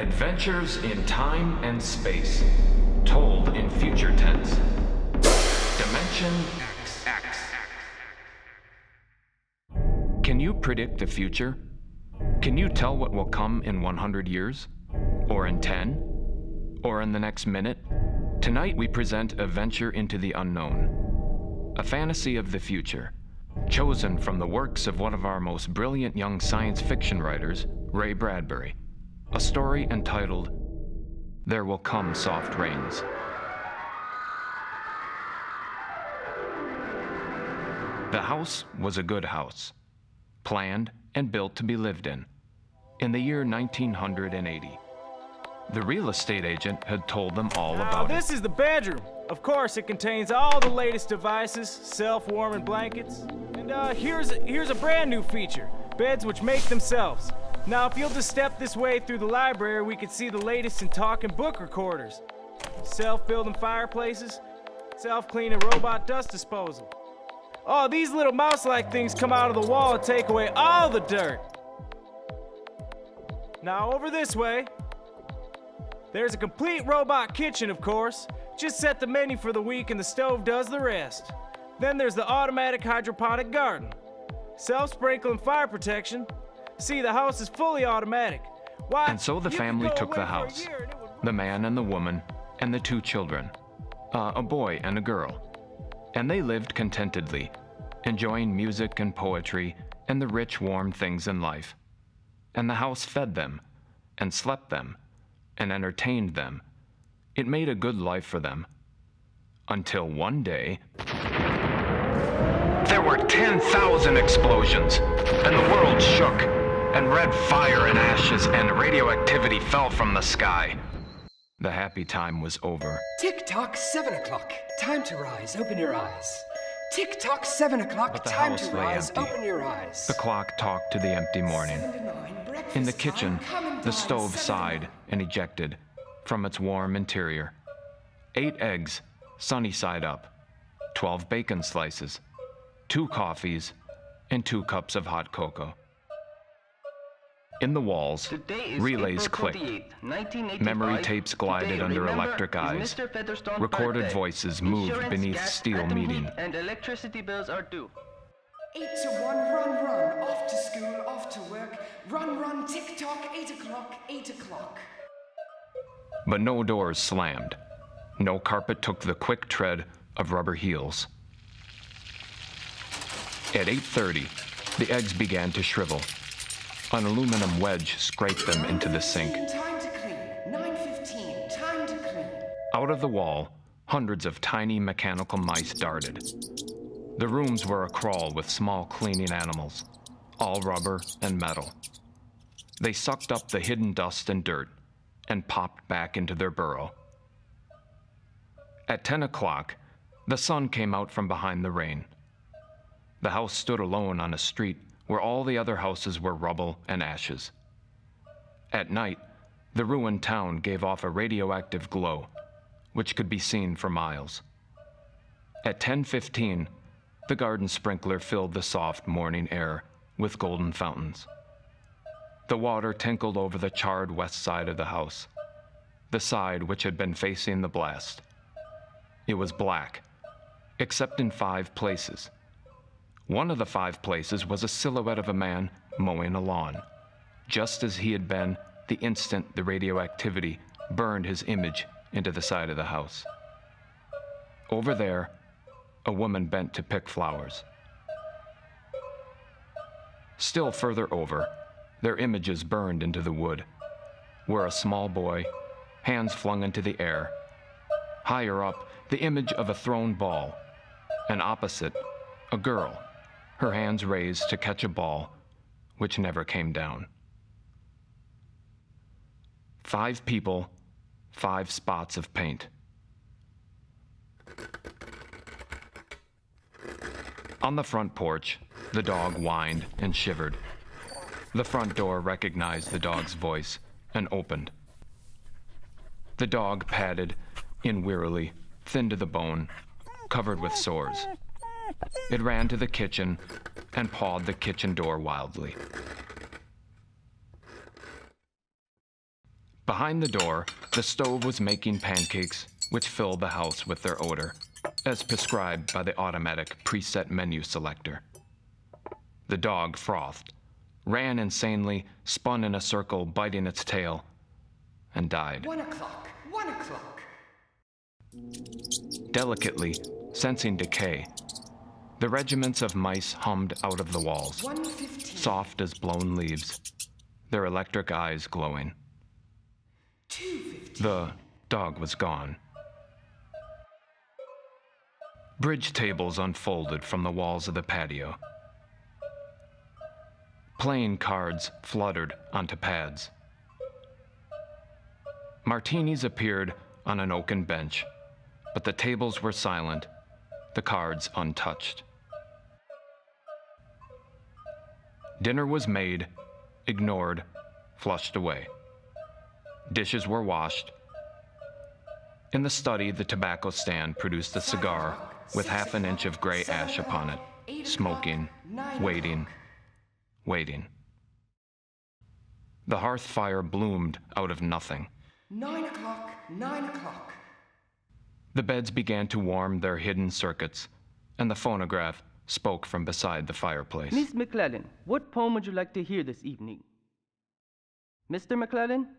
Adventures in time and space, told in future tense. Dimension X. Can you predict the future? Can you tell what will come in 100 years? Or in 10? Or in the next minute? Tonight we present A Venture into the Unknown, a fantasy of the future, chosen from the works of one of our most brilliant young science fiction writers, Ray Bradbury. A story entitled, There Will Come Soft Rains. The house was a good house, planned and built to be lived in the year 1980. The real estate agent had told them all about it. This is the bedroom. Of course, it contains all the latest devices, self-warming blankets. And here's a brand new feature, beds which make themselves. Now, if you'll just step this way through the library, we can see the latest in talking book recorders. Self-building fireplaces, self-cleaning robot dust disposal. Oh, these little mouse-like things come out of the wall and take away all the dirt. Now, over this way, there's a complete robot kitchen, of course. Just set the menu for the week and the stove does the rest. Then there's the automatic hydroponic garden. Self-sprinkling fire protection. See, the house is fully automatic. Why? And so the family took the house, the man and the woman, and the two children, a boy and a girl. And they lived contentedly, enjoying music and poetry and the rich, warm things in life. And the house fed them, and slept them, and entertained them. It made a good life for them. Until one day, there were 10,000 explosions, and the world shook, and red fire and ashes and radioactivity fell from the sky. The happy time was over. Tick-tock, 7 o'clock. Time to rise, open your eyes. Tick-tock, 7 o'clock. But the Time house to lay rise, empty. open your eyes. The clock talked to the empty morning. 7 to 9, breakfast In the time, kitchen, come and the dine, stove 7 to sighed 9. and ejected from its warm interior. 8 eggs, sunny side up, 12 bacon slices, 2 coffees, and 2 cups of hot cocoa. In the walls, Today is relays April clicked. 28th, 1985. Memory tapes glided Today, under remember, electric is eyes. Mr. Featherstone's Recorded birthday. voices moved Insurance, beneath gas, steel atom meeting. heat, and electricity bills are due. 8 to 1, run, run. Off to school, off to work. Run, run, tick-tock, 8 o'clock, 8 o'clock. But no doors slammed. No carpet took the quick tread of rubber heels. At 8:30, the eggs began to shrivel. An aluminum wedge scraped them into the sink. 9:15, time to clean. 9:15, time to clean. Out of the wall, hundreds of tiny mechanical mice darted. The rooms were acrawl with small cleaning animals, all rubber and metal. They sucked up the hidden dust and dirt and popped back into their burrow. At 10 o'clock, the sun came out from behind the rain. The house stood alone on a street where all the other houses were rubble and ashes. At night, the ruined town gave off a radioactive glow, which could be seen for miles. At 10:15, the garden sprinkler filled the soft morning air with golden fountains. The water tinkled over the charred west side of the house, the side which had been facing the blast. It was black, except in 5 places. One of the 5 places was a silhouette of a man mowing a lawn, just as he had been the instant the radioactivity burned his image into the side of the house. Over there, a woman bent to pick flowers. Still further over, their images burned into the wood, where a small boy, hands flung into the air. Higher up, the image of a thrown ball, and opposite, a girl, her hands raised to catch a ball, which never came down. 5 people, 5 spots of paint. On the front porch, the dog whined and shivered. The front door recognized the dog's voice and opened. The dog padded in wearily, thin to the bone, covered with sores. It ran to the kitchen and pawed the kitchen door wildly. Behind the door, the stove was making pancakes, which filled the house with their odor, as prescribed by the automatic preset menu selector. The dog frothed, ran insanely, spun in a circle, biting its tail, and died. 1 o'clock. 1 o'clock. Delicately, sensing decay, the regiments of mice hummed out of the walls, 1:15. soft as blown leaves, their electric eyes glowing. 2:15. The dog was gone. Bridge tables unfolded from the walls of the patio. Playing cards fluttered onto pads. Martinis appeared on an oaken bench, but the tables were silent, the cards untouched. Dinner was made, ignored, flushed away. Dishes were washed. In the study, the tobacco stand produced a cigar with half an inch of gray ash upon it, smoking, waiting, waiting. The hearth fire bloomed out of nothing. 9 o'clock. 9 o'clock. The beds began to warm their hidden circuits, and the phonograph spoke from beside the fireplace. Miss McClellan, what poem would you like to hear this evening? Mr. McClellan?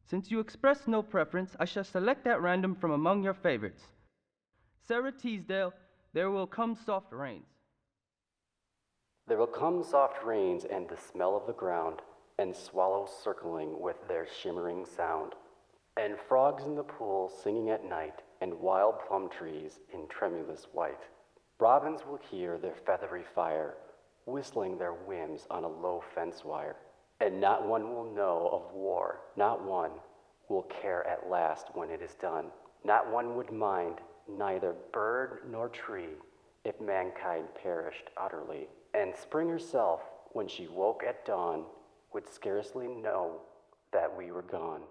Since you expressed no preference, I shall select at random from among your favorites. Sarah Teasdale, There Will Come Soft Rains. There will come soft rains and the smell of the ground, and swallows circling with their shimmering sound, and frogs in the pool singing at night, and wild plum trees in tremulous white. Robins will hear their feathery fire, whistling their whims on a low fence wire. And not one will know of war, not one will care at last when it is done. Not one would mind neither bird nor tree if mankind perished utterly. And spring herself, when she woke at dawn, would scarcely know that we were gone.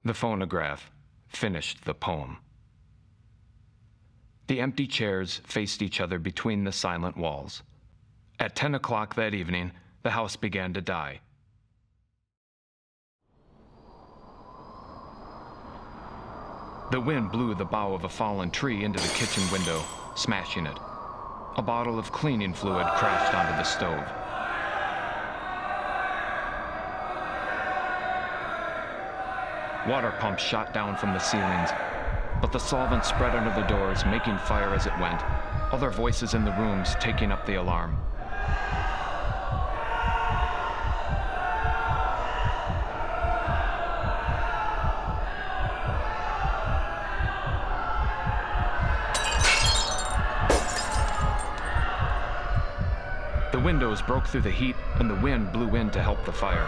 The phonograph finished the poem. The empty chairs faced each other between the silent walls. At 10 o'clock that evening, the house began to die. The wind blew the bough of a fallen tree into the kitchen window, smashing it. A bottle of cleaning fluid crashed onto the stove. Water pumps shot down from the ceilings, but the solvent spread under the doors, making fire as it went, other voices in the rooms taking up the alarm. The windows broke through the heat, and the wind blew in to help the fire.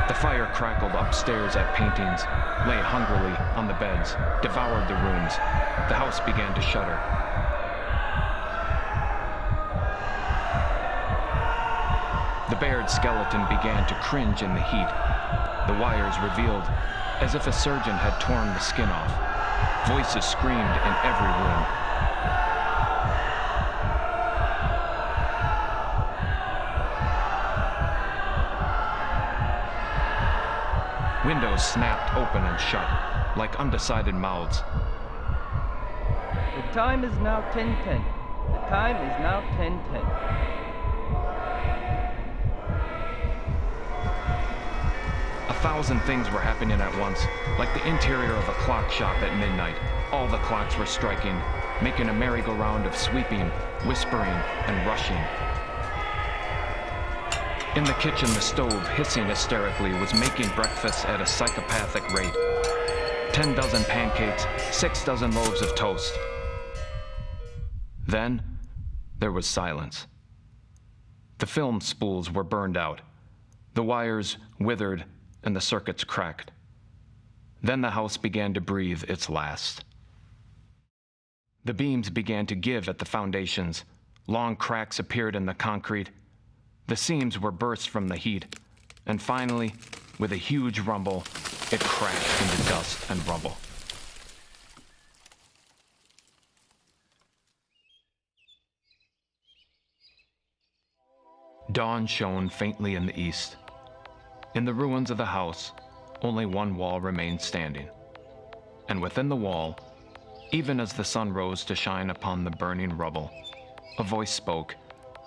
The fire crackled upstairs at paintings, lay hungrily on the beds, devoured the rooms. The house began to shudder. The bared skeleton began to cringe in the heat. The wires revealed as if a surgeon had torn the skin off. Voices screamed in every room. Windows snapped open and shut, like undecided mouths. The time is now 10:10. The time is now 10:10. A thousand things were happening at once, like the interior of a clock shop at midnight. All the clocks were striking, making a merry-go-round of sweeping, whispering, and rushing. In the kitchen, the stove, hissing hysterically, was making breakfast at a psychopathic rate. 10 dozen pancakes, 6 dozen loaves of toast. Then, there was silence. The film spools were burned out. The wires withered and the circuits cracked. Then the house began to breathe its last. The beams began to give at the foundations. Long cracks appeared in the concrete. The seams were burst from the heat, and finally, with a huge rumble, it crashed into dust and rubble. Dawn shone faintly in the east. In the ruins of the house, only one wall remained standing. And within the wall, even as the sun rose to shine upon the burning rubble, a voice spoke,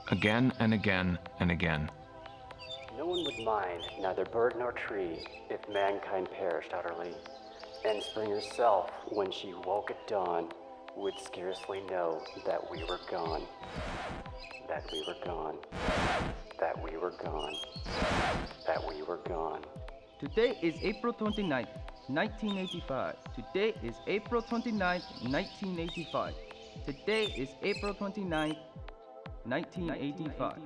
again and again and again. No one would mind, neither bird nor tree, if mankind perished utterly. And spring herself, when she woke at dawn, would scarcely know that we were gone. That we were gone. That we were gone. That we were gone. Today is April 29th, 1985. Today is April 29th, 1985. Today is April 29th, 1985.